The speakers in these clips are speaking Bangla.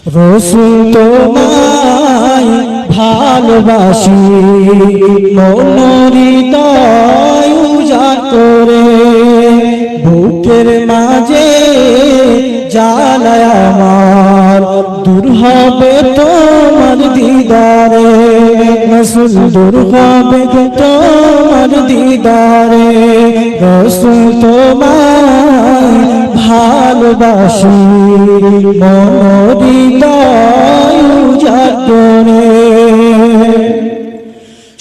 রসুল তোমায় ভালোবাসি মন হৃদয় উজাড় করে, বুকের মাঝে জ্বালায় আমার, দূর হবে তোমার দিদারে। রসুল দূর হবে তোমার দিদারে, রসুল তোমায় ভালোবাসি মন হৃদয় উজাড় করে।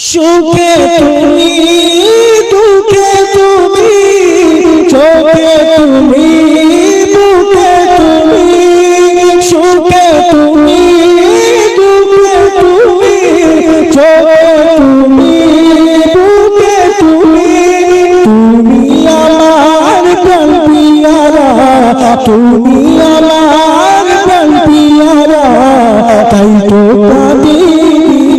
সুখে তুমি দুঃখে তুমি, চোখে তুমি বুকে তুমি, সুখে তুমি দুঃখে তুমি, চোখে তুমি বুকে তুমি, তুমি আমার প্রাণ পিয়ারা, তুমি আমার প্রাণ পিয়ারা, তাই তো কাঁদি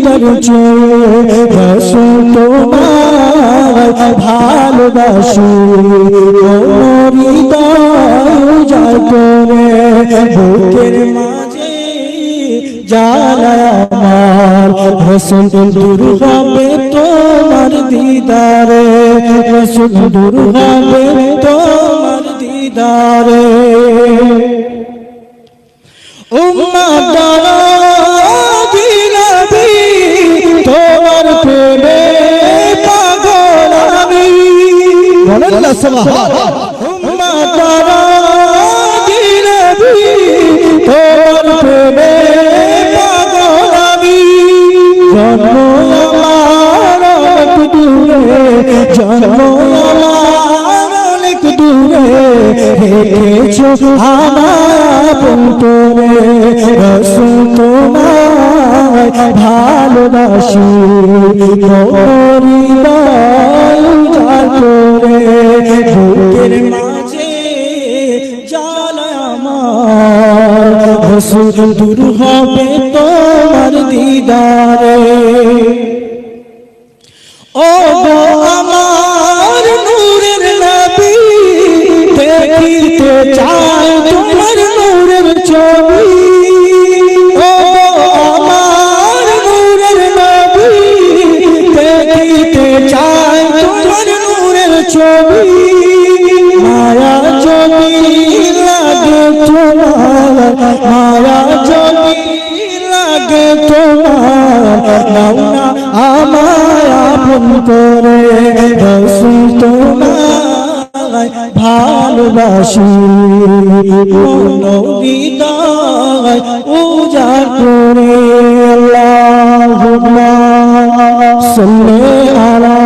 তার চেয়ে। রসুল তোমায় ভালোবাসি মন হৃদয় উজাড় করে, বুকের মাঝে জ্বালায় আমার, রসুল দূর হবে তোমার দিদারে, রসুল দূর হবে তোমার দিদারে। উম্মত দরদি নবী তোমার প্রেমে পাগল আমি, বলেন না সুবহানাল্লাহ। উম্মত দরদি নবী তোমার প্রেমে পাগল আমি, জন্ম আমার অনেক দূরে, জন্ম আমার অনেক দূরে, রেখেছো আমার অন্তরে। রসুল তোমায় ভালোবাসি মন হৃদয় উজাড় করে, বুকের মাঝে জ্বালায় আমার, রসুল দূর হবে তোমার দিদারে। ও গো আমার নূরের নবী, দেখিতে চাই তোমার নূরের ছবি। ও আমার নূরের নবী, দেখিতে চাই তোমার নূরের ছবি। মায়া যদি লাগে তোমার, মায়া যদি লাগে তোমার, নাও না আমায় আপন করে। রসুল তোমায় ভালোবাসি মন হৃদয় উজাড় করে। আল্লাহুম্মা সাল্লি আলা